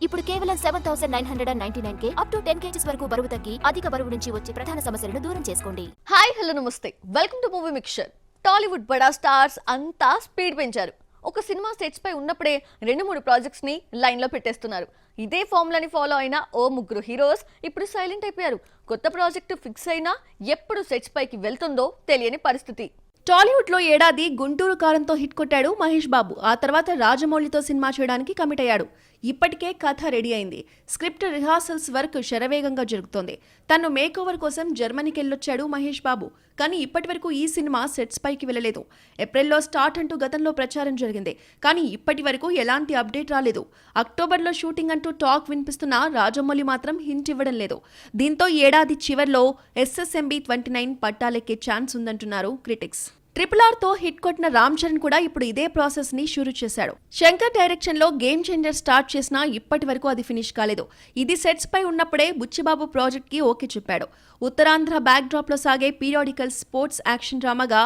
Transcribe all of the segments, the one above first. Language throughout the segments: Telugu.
ఇప్పుడు కేవలం 7,999 అప్ టు 10 kgs వరకు బరువు తగ్గి అధిక బరువు నుంచి వచ్చే ప్రధాన సమస్యలను దూరం చేసుకోండి. హాయ్ హలో నమస్తే, welcome to movie mixture. Tollywood బడా స్టార్స్ అంతా స్పీడ్ పెంచారు. ఒక సినిమా సెట్స్ పై ఉన్నప్పుడే 2-3 ప్రాజెక్ట్స్ ని లైన్ లో పెట్టేస్తున్నారు. ఇదే ఫార్ములాని ఫాలో అయిన ఓ ముగ్గురు హీరోస్ ఇప్పుడు సైలెంట్ అయిపోయారు. కొత్త ప్రాజెక్టు ఫిక్స్ అయినా ఎప్పుడు సెట్స్ పైకి వెళ్తుందో తెలియని పరిస్థితి. టాలీవుడ్ లో ఏడాది గుంటూరు కారంతో హిట్ కొట్టాడు మహేష్ బాబు. ఆ తర్వాత రాజమౌళితో సినిమా చేయడానికి కమిట్ అయ్యాడు. ఇప్పటికే కథ రెడీ అయింది. స్క్రిప్ట్ రిహార్సల్స్ వర్క్ శరవేగంగా జరుగుతోంది. తను మేక్ ఓవర్ కోసం జర్మనీకి వెళ్ళొచ్చాడు మహేష్ బాబు. కానీ ఇప్పటి వరకు ఈ సినిమా సెట్స్ పైకి వెళ్ళలేదు. ఏప్రిల్లో స్టార్ట్ అంటూ గతంలో ప్రచారం జరిగింది. కానీ ఇప్పటి వరకు ఎలాంటి అప్డేట్ రాలేదు. అక్టోబర్లో షూటింగ్ అంటూ టాక్ వినిపిస్తున్నా రాజమౌళి మాత్రం హింట్ ఇవ్వడం లేదు. దీంతో ఏడాది చివర్లో SSMB 29 పట్టాలెక్కే ఛాన్స్ ఉందంటున్నారు క్రిటిక్స్. RRR తో హిట్ కొట్టిన రామ్ చరణ్ కూడా ఇప్పుడు ఇదే ప్రాసెస్ ని షురూ చేశాడు. శంకర్ డైరెక్షన్ లో గేమ్ చేంజర్ స్టార్ట్ చేసినా ఇప్పటి వరకు అది ఫినిష్ కాలేదు. ఇది సెట్స్ పై ఉన్నప్పుడే బుచ్చిబాబు ప్రాజెక్ట్ కి ఓకే చెప్పాడు. ఉత్తరాంధ్ర బ్యాక్ డ్రాప్ లో సాగే పీరియాడికల్ స్పోర్ట్స్ యాక్షన్ డ్రామాగా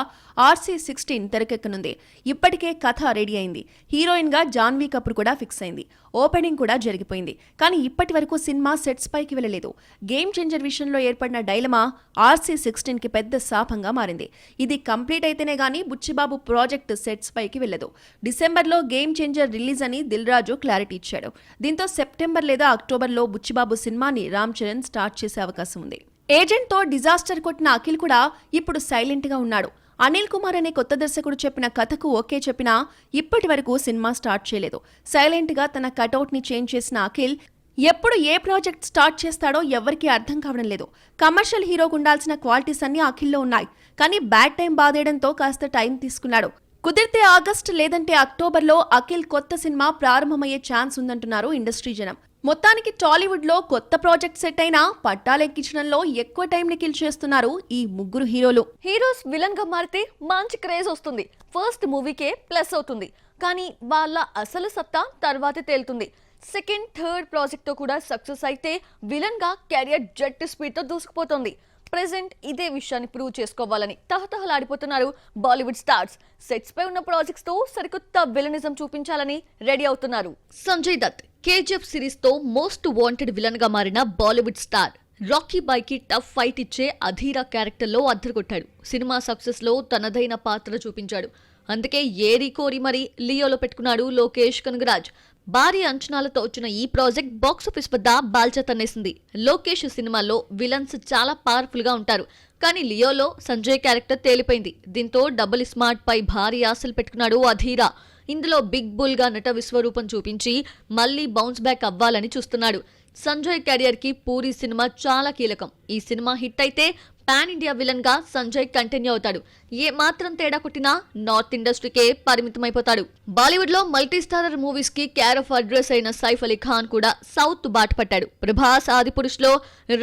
RC16 తెరకెక్కనుంది. ఇప్పటికే కథ రెడీ అయింది. హీరోయిన్ గా జాన్వీ కపూర్ కూడా ఫిక్స్ అయింది. ఓపెనింగ్ కూడా జరిగిపోయింది. కానీ ఇప్పటి వరకు సినిమా సెట్స్ పైకి వెళ్ళలేదు. గేమ్ చేంజర్ విషయంలో ఏర్పడిన డైలమా RC16 కి పెద్ద శాపంగా మారింది. ఇది కంప్లీట్ అయితేనే గానీ బుచ్చిబాబు ప్రాజెక్ట్ సెట్స్ పైకి వెళ్ళదు. డిసెంబర్లో గేమ్ చేంజర్ రిలీజ్ అని దిల్ రాజు క్లారిటీ ఇచ్చాడు. దీంతో సెప్టెంబర్ లేదా అక్టోబర్లో బుచ్చిబాబు సినిమాని రామ్ చరణ్ స్టార్ట్ చేసే అవకాశం ఉంది. ఏజెంట్తో డిజాస్టర్ కొట్టిన అఖిల్ కూడా ఇప్పుడు సైలెంట్ గా ఉన్నాడు. అనిల్ కుమార్ అనే కొత్త దర్శకుడు చెప్పిన కథకు ఓకే చెప్పినా ఇప్పటి వరకు సినిమా స్టార్ట్ చేయలేదు. సైలెంట్ గా తన కటౌట్ ని చేంజ్ చేసిన అఖిల్ ఎప్పుడు ఏ ప్రాజెక్ట్ స్టార్ట్ చేస్తాడో ఎవరికీ అర్థం కావడం లేదు. కమర్షియల్ హీరోకు ఉండాల్సిన క్వాలిటీస్ అన్ని అఖిల్లో ఉన్నాయి. కానీ బ్యాడ్ టైం బాధేయడంతో కాస్త టైం తీసుకున్నాడు. కుదిరితే ఆగస్టు లేదంటే అక్టోబర్లో అఖిల్ కొత్త సినిమా ప్రారంభమయ్యే ఛాన్స్ ఉందంటున్నారు ఇండస్ట్రీ జనం. మొత్తానికి టాలీవుడ్ లో కొత్త ప్రాజెక్ట్ సెట్ అయినా పట్టాలెక్కించడంలో ఎక్కువ టైం ని కిల్ చేస్తున్నారు ఈ ముగ్గురు హీరోలు. హీరోస్ విలన్ గా మారితే మంచి క్రేజ్ వస్తుంది. ఫస్ట్ మూవీకే ప్లస్ అవుతుంది. కానీ వాళ్ళ అసలు సత్తా తర్వాతే తేలుతుంది. సెకండ్, థర్డ్ ప్రాజెక్ట్ తో కూడా సక్సెస్ అయితే విలన్ గా కెరియర్ జెట్ స్పీడ్ తో దూసుకుపోతుంది. ప్రెజెంట్ ఇదే విషయాన్ని ప్రూవ్ చేసుకోవాలని తహతహలాడిపోతున్నారు బాలీవుడ్ స్టార్స్. సెట్స్ పై ఉన్న ప్రాజెక్ట్స్ తో సరికొత్త విలనిజం చూపించాలని రెడీ అవుతున్నారు. సంజయ్ దత్ KGF సిరీస్ తో మోస్ట్ వాంటెడ్ విలన్ గా మారిన బాలీవుడ్ స్టార్ రాకీ బాయ్ కి టఫ్ ఫైట్ ఇచ్చే అధీరా క్యారెక్టర్ లో అద్దరుకొట్టాడు. సినిమా సక్సెస్ లో తనదైన పాత్ర చూపించాడు. అందుకే ఏరి కోరి మరి లియోలో పెట్టుకున్నాడు లోకేష్ కనగరాజ్. భారీ అంచనాలతో వచ్చిన ఈ ప్రాజెక్ట్ బాక్సాఫీస్ వద్ద బాల్చా తన్నేసింది. లోకేష్ సినిమాలో విలన్స్ చాలా పవర్ఫుల్ గా ఉంటారు. కానీ లియోలో సంజయ్ క్యారెక్టర్ తేలిపోయింది. దీంతో డబుల్ స్మార్ట్ పై భారీ ఆశలు పెట్టుకున్నాడు అధీరా. ఇందులో బిగ్ బుల్ గా నట విశ్వరూపం చూపించి మళ్లీ బౌన్స్ బ్యాక్ అవ్వాలని చూస్తున్నాడు. సంజయ్ కెరియర్ కి పూరి సినిమా చాలా కీలకం. ఈ సినిమా హిట్ అయితే పాన్ ఇండియా విలన్ గా సంజయ్ కంటిన్యూ అవుతాడు. ఏ మాత్రం తేడా కొట్టినా నార్త్ ఇండస్ట్రీకే పరిమితమైపోతాడు. బాలీవుడ్ లో మల్టీ స్టారర్ మూవీస్ కి కేర్ ఆఫ్ అడ్రస్ అయిన సైఫ్ అలీ ఖాన్ కూడా సౌత్ బాట పట్టాడు. ప్రభాస్ ఆదిపురుష్ లో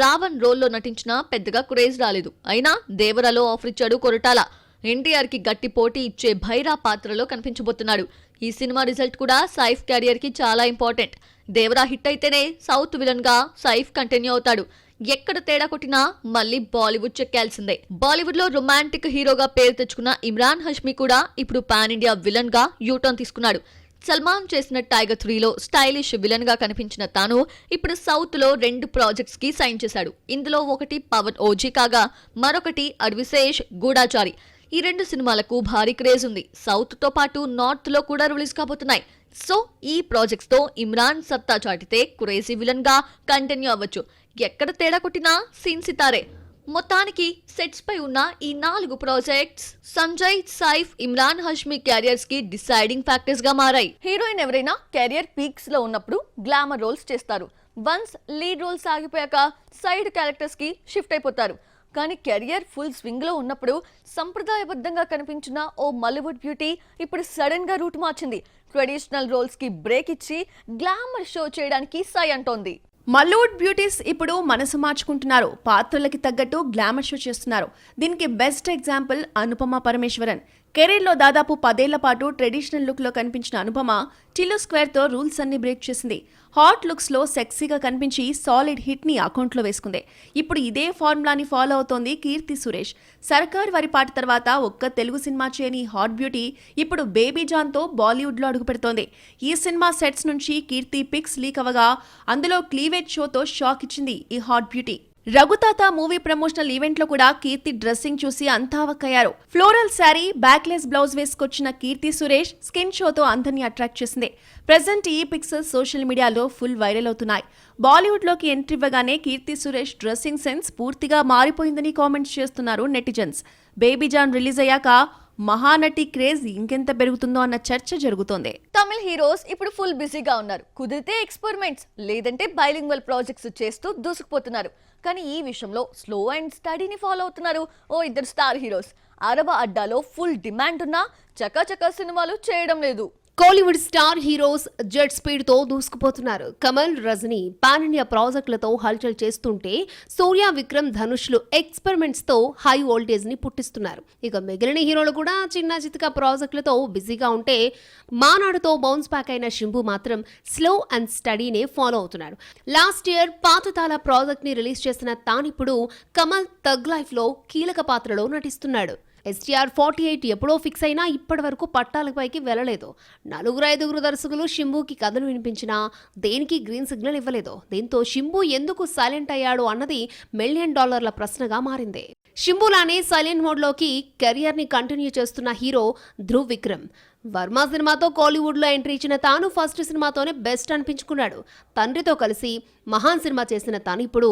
రావణ్ రోల్లో నటించినా పెద్దగా క్రేజ్ రాలేదు. అయినా దేవరాలో ఆఫర్ ఇచ్చాడు కొరటాల. ఎన్టీఆర్ కి గట్టి పోటీ ఇచ్చే భైరా పాత్రలో కనిపించబోతున్నాడు. ఈ సినిమా రిజల్ట్ కూడా సైఫ్ కెరియర్ కి చాలా ఇంపార్టెంట్. దేవరా హిట్ అయితేనే సౌత్ విలన్ గా సైఫ్ కంటిన్యూ అవుతాడు. ఎక్కడ తేడా కొట్టినా మళ్ళీ బాలీవుడ్ చెక్కాల్సిందే. బాలీవుడ్ లో రొమాంటిక్ హీరోగా పేరు తెచ్చుకున్న ఇమ్రాన్ హష్మీ కూడా ఇప్పుడు పాన్ ఇండియా విలన్ గా యూటర్న్ తీసుకున్నాడు. సల్మాన్ చేసిన టైగర్ 3లో స్టైలిష్ విలన్ గా కనిపించిన తాను ఇప్పుడు సౌత్ లో 2 ప్రాజెక్ట్స్ కి సైన్ చేశాడు. ఇందులో ఒకటి పవన్ ఓజీ కాగా మరొకటి అడ్విశేష్ గూఢాచారి. ఈ 2 సినిమాలకు భారీ క్రేజ్ ఉంది. సౌత్ తో పాటు నార్త్ లో కూడా రిలీజ్ కాబోతున్నాయి. సో ఈ ప్రాజెక్ట్స్ తో ఇమ్రాన్ సత్తా చాటితే క్రేజీ విలన్ గా కంటిన్యూ అవ్వచ్చు. ఎక్కడ తేడా కొట్టినా సీన్ సితారే. మొత్తానికి సెట్స్ పై ఉన్న ఈ 4 ప్రాజెక్ట్స్ సంజయ్, సైఫ్, ఇమ్రాన్ హష్మీ క్యారియర్స్ కి డిసైడింగ్ ఫ్యాక్టర్స్ గా మారాయి. హీరోయిన్ ఎవరైనా కెరియర్ పీక్స్ లో ఉన్నప్పుడు గ్లామర్ రోల్స్ చేస్తారు. వన్స్ లీడ్ రోల్స్ ఆగిపోయాక సైడ్ క్యారెక్టర్స్ కి షిఫ్ట్ అయిపోతారు. కానీ కెరియర్ ఫుల్ స్వింగ్ లో ఉన్నప్పుడు సంప్రదాయబద్ధంగా కనిపించిన ఓ బాలీవుడ్ బ్యూటీ ఇప్పుడు సడన్ గా రూట్ మార్చింది. ట్రెడిషనల్ రోల్స్ కి బ్రేక్ ఇచ్చి గ్లామర్ షో చేయడానికి సై అంటోంది. మల్లీవుడ్ బ్యూటీస్ ఇప్పుడు మనసు మార్చుకుంటున్నారు. పాత్రలకి తగ్గట్టు గ్లామర్ షో చేస్తున్నారు. దీనికి బెస్ట్ ఎగ్జాంపుల్ అనుపమ పరమేశ్వరన్. కెరీర్లో దాదాపు 10 ఏళ్ల పాటు ట్రెడిషనల్ లుక్లో కనిపించిన అనుపమ టిల్లు స్క్వేర్తో రూల్స్ అన్ని బ్రేక్ చేసింది. హాట్ లుక్స్లో సెక్సీగా కనిపించి సాలిడ్ హిట్ని అకౌంట్లో వేసుకుంది. ఇప్పుడు ఇదే ఫార్ములాని ఫాలో అవుతోంది కీర్తి సురేష్. సర్కార్ వారి పాట తర్వాత ఒక్క తెలుగు సినిమా చేయని హాట్ బ్యూటీ ఇప్పుడు బేబీ జాన్తో బాలీవుడ్లో అడుగుపెడుతోంది. ఈ సినిమా సెట్స్ నుంచి కీర్తి పిక్స్ లీక్ అవగా అందులో క్లీవేజ్ షోతో షాక్ ఇచ్చింది ఈ hot beauty. Raghuthatha movie promotional event లో కూడా కీర్తి డ్రెస్సింగ్ చూసి అంతా అవక్కయ్యారు. ఫ్లోరల్ శారీ, బ్యాక్లెస్ బ్లౌజ్ వేసుకొచ్చిన కీర్తి సురేష్ స్కిన్ షోతో అందరినీ అట్రాక్ట్ చేసింది. ప్రెజెంట్ ఈ పిక్స్ సోషల్ మీడియాలో ఫుల్ వైరల్ అవుతున్నాయి. బాలీవుడ్ లోకి ఎంట్రీ ఇవ్వగానే కీర్తి సురేష్ డ్రెస్సింగ్ సెన్స్ పూర్తిగా మారిపోయిందని కామెంట్స్ చేస్తున్నారు నెటిజన్స్. బేబీ జాన్ రిలీజ్ అయ్యాక మహానటి క్రేజ్ ఇంకెంత పెరుగుతుందో అన్న చర్చ జరుగుతోంది. తమిళ హీరోస్ ఇప్పుడు ఫుల్ బిజీగా ఉన్నారు. కుదిరితే ఎక్స్పెరిమెంట్స్, లేదంటే బైలింగ్వల్ ప్రాజెక్ట్స్ చేస్తూ దూసుకుపోతున్నారు. కానీ ఈ విషయంలో స్లో అండ్ స్టడీని ఫాలో అవుతున్నారు ఓ ఇద్దరు స్టార్ హీరోస్. అరబ్ అడ్డాలో ఫుల్ డిమాండ్ ఉన్నా చకాచకా సినిమాలు చేయడం లేదు. Kollywood star heroes jet speed తో దూసుకుపోతున్నారు. కమల్, రజనీ పాన్ ఇండియా ప్రాజెక్టులతో హల్చల్ చేస్తుంటే సూర్య, విక్రమ్, ధనుష్లు ఎక్స్పెరిమెంట్స్ తో హై వోల్టేజ్ ని పుట్టిస్తున్నారు. ఇక మిగిలిన హీరోలు కూడా చిన్న చితక ప్రాజెక్టులతో బిజీగా ఉంటే మానాడుతో బౌన్స్ బ్యాక్ అయిన శింబు మాత్రం స్లో అండ్ స్టడీనే ఫాలో అవుతున్నారు. లాస్ట్ ఇయర్ పాతతాల ప్రాజెక్ట్ ని రిలీజ్ చేసిన తానిప్పుడు కమల్ థగ్ లైఫ్ లో కీలక పాత్రలో నటిస్తున్నాడు. STR 48 ఎప్పుడో ఫిక్స్ అయినా ఇప్పటి వరకు పట్టాలపైకి వెళ్ళలేదు. 4-5 దర్శకులు శింబుకి కథలు వినిపించినా దేనికి గ్రీన్ సిగ్నల్ ఇవ్వలేదు. దీంతో శింబు ఎందుకు సైలెంట్ అయ్యాడు అన్నది $1 మిలియన్ ప్రశ్నగా మారింది. శింబులానే సైలెంట్ మోడ్లోకి కెరియర్ని కంటిన్యూ చేస్తున్న హీరో ధ్రువ్ విక్రమ్. వర్మ సినిమాతో కోలీవుడ్లో ఎంట్రీ ఇచ్చిన తాను ఫస్ట్ సినిమాతోనే బెస్ట్ అనిపించుకున్నాడు. తండ్రితో కలిసి మహాన్ సినిమా చేసిన తాను ఇప్పుడు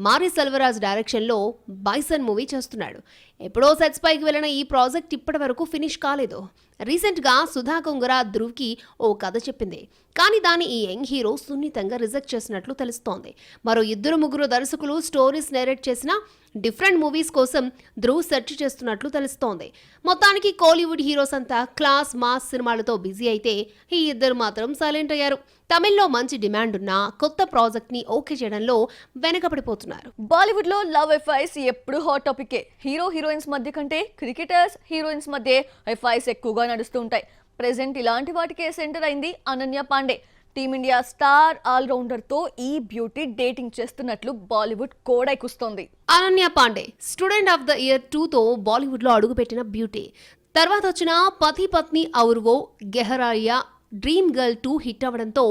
మారి సెల్వరాజ్ డైరెక్షన్లో బైసన్ మూవీ చేస్తున్నాడు. ఎప్పుడో సెట్స్ పైకి వెళ్ళిన ఈ ప్రాజెక్ట్ ఇప్పటి వరకు ఫినిష్ కాలేదు. రీసెంట్గా సుధా కొంగర ధ్రువ్కి ఓ కథ చెప్పింది. కానీ దాన్ని ఈ యంగ్ హీరో సున్నితంగా రిజెక్ట్ చేసినట్లు తెలుస్తోంది. మరో 2-3 దర్శకులు స్టోరీస్ నేరేట్ చేసిన డిఫరెంట్ మూవీస్ కోసం ధ్రువ్ సెర్చ్ చేస్తున్నట్లు తెలుస్తోంది. మొత్తానికి కోలీవుడ్ హీరోస్ అంతా క్లాస్, మాస్ సినిమాలతో బిజీ అయితే ఈ ఇద్దరు మాత్రం సైలెంట్ అయ్యారు. తమిళ్లో మంచి డిమాండ్ ఉన్న కొత్త ప్రాజెక్ట్ ని ఓకే చేయడంలో వెనకబడిపోతున్నారు. బాలీవుడ్ లో లవ్ ఎఫ్ఐస్ ఎప్పుడు హాట్ టాపికే. హీరో హీరోయిన్స్ మధ్య కంటే క్రికెటర్స్ హీరోయిన్స్ మధ్య ఎఫ్ఐస్ ఎక్కువగా నడుస్తూ ఉంటాయి. ప్రెసెంట్ ఇలాంటి వాటికే సెంటర్ అయింది Ananya Pandey. Team India star all-rounder తో ఈ బ్యూటీ డేటింగ్ చేస్తున్నట్లు బాలీవుడ్ కోడైకుస్తోంది. Ananya Pandey student of the year 2తో బాలీవుడ్ లో అడుగుపెట్టిన బ్యూటీ. తర్వాత వచ్చిన పతి పత్ని ఔర్ వో, గెహరారియా, డ్రీమ్ గర్ల్ 2 హిట్ అవ్వడంతో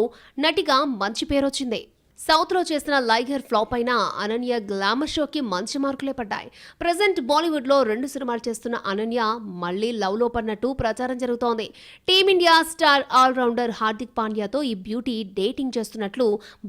నటిగా మంచి పేరొచ్చింది. సౌత్ లో చేసిన లైగర్ ఫ్లాప్ అయిన అనన్య గ్లామర్ షోకి మంచి మార్కులే పడ్డాయి. ప్రెజెంట్ బాలీవుడ్ లో 2 సినిమాలు చేస్తున్న అనన్య మళ్లీ లవ్ లో పడినట్టు ప్రచారం జరుగుతోంది. టీమిండియా స్టార్ ఆల్రౌండర్ హార్దిక్ పాండ్యాతో ఈ బ్యూటీ డేటింగ్ చేస్తున్నట్లు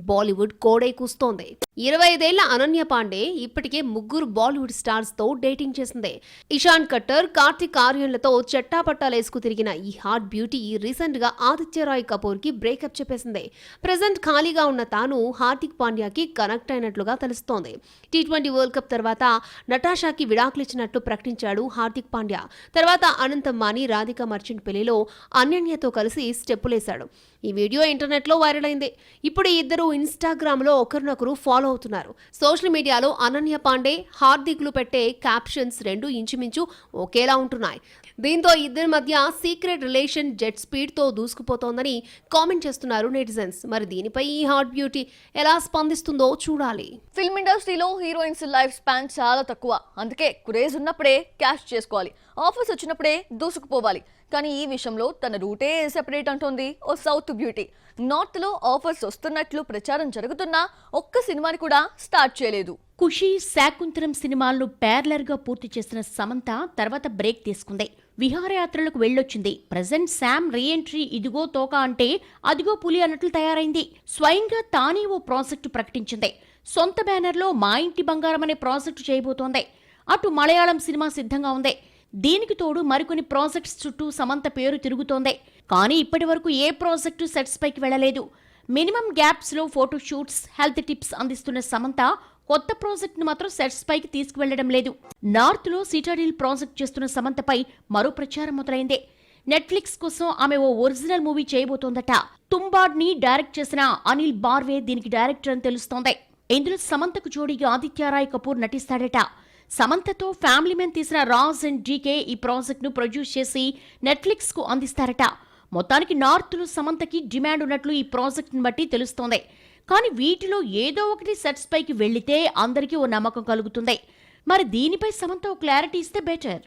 బాలీవుడ్ కోడై కూస్తోంది. 25 ఏళ్ల అనన్య పాండే ఇప్పటికే 3 బాలీవుడ్ స్టార్స్ తో డేటింగ్ చేసింది. ఇషాన్ కట్టర్, కార్తిక్ ఆర్యన్లతో చెట్టాపట్టాలేసుకు తిరిగిన ఈ హాట్ బ్యూటీ రీసెంట్ గా ఆదిత్య రాయ్ కపూర్ కి బ్రేకప్ చెప్పేసింది. ప్రెజెంట్ ఖాళీగా ఉన్న తాను హార్దిక్ పాండ్యాకి కనెక్ట్ అయినట్లుగా తెలుస్తోంది. T20 వరల్డ్ కప్ తర్వాత నటాషాకి విడాకులిచ్చినట్లు ప్రకటించాడు హార్దిక్ పాండ్యా. తర్వాత అనంత్ అంబానీ, రాధికా మర్చెంట్ పెళ్లిలో అనన్యతో కలిసి స్టెప్పులేశాడు. ఈ వీడియో ఇంటర్నెట్ లో వైరల్ అయింది. ఇప్పుడు ఈ ఇద్దరు ఇన్స్టాగ్రామ్ లో ఒకరినొకరు ఫాలో అవుతున్నారు. సోషల్ మీడియాలో అనన్య పాండే, హార్దిక్లు పెట్టే క్యాప్షన్స్ 2 ఇంచుమించు ఒకేలా ఉంటున్నాయి. దీంతో ఇద్దరి మధ్య సీక్రెట్ రిలేషన్ జెట్ స్పీడ్ తో దూసుకుపోతోందని కామెంట్ చేస్తున్నారు నెటిజన్స్. మరి దీనిపై ఈ హాట్ బ్యూటీ ఎలా స్పందిస్తుందో చూడాలి. ఫిల్మ్ ఇండస్ట్రీలో హీరోయిన్స్ లైఫ్ స్పాన్ చాలా తక్కువ. అందుకే క్రేజ్ ఉన్నప్పుడే క్యాష్ చేసుకోవాలి, ఆఫర్స్ వచ్చినప్పుడే దూసుకుపోవాలి. కానీ ఈ విషయంలో తన రూటే సెపరేట్ అంటోంది ఓ సౌత్ బ్యూటీ. నార్త్ లో ఆఫర్స్ వస్తున్నట్లు ప్రచారం జరుగుతున్నా ఒక్క సినిమాని కూడా స్టార్ట్ చేయలేదు. ఖుషి, శాకుంతలం సినిమాలను ప్యారలర్ గా పూర్తి చేసిన సమంత తర్వాత బ్రేక్ తీసుకుంది. విహారయాత్రలకు వెళ్ళొచ్చింది. ప్రెజెంట్ శామ్ రీఎంట్రీ ఇదిగో తోక అంటే అదిగో పులి అన్నట్లు తయారైంది. స్వయంగా తానే ఓ ప్రాజెక్టు ప్రకటించింది. సొంత బ్యానర్లో మా ఇంటి బంగారం అనే ప్రాజెక్టు చేయబోతోంది. అటు మలయాళం సినిమా సిద్ధంగా ఉంది. దీనికి తోడు మరికొన్ని ప్రాజెక్ట్స్ చుట్టూ సమంత పేరు తిరుగుతోంది. కానీ ఇప్పటి వరకు ఏ ప్రాజెక్టు సెట్స్ పైకి వెళ్లలేదు. మినిమం గ్యాప్స్ లో ఫోటో షూట్స్, హెల్త్ టిప్స్ అందిస్తున్న సమంత కొత్త ప్రాజెక్ట్ ను మాత్రం సెట్స్ పైకి తీసుకువెళ్లడం లేదు. నార్త్ లో సిటాడిల్ ప్రాజెక్ట్ చేస్తున్న సమంతపై మరో ప్రచారం మొదలైంది. నెట్ఫ్లిక్స్ కోసం ఆమె ఓ ఒరిజినల్ మూవీ చేయబోతోందట. తుంబాడ్ ని డైరెక్ట్ చేసిన అనిల్ బార్వే దీనికి డైరెక్టర్ అని తెలుస్తోంది. ఇందులో సమంతకు జోడీగా ఆదిత్య రాయ్ కపూర్ నటిస్తాడట. సమంతతో ఫ్యామిలీ మెన్ తీసిన రాజ్ అండ్ జీకే ఈ ప్రాజెక్ట్ ను ప్రొడ్యూస్ చేసి నెట్ఫ్లిక్స్ కు అందిస్తారట. మొత్తానికి నార్త్ లో సమంతకి డిమాండ్ ఉన్నట్లు ఈ ప్రాజెక్ట్ ని బట్టి తెలుస్తోంది. కానీ వీటిలో ఏదో ఒకటి సెట్స్ పైకి వెళ్లితే అందరికీ ఓ నమ్మకం కలుగుతుంది. మరి దీనిపై సమంత ఓ క్లారిటీ ఇస్తే బెటర్.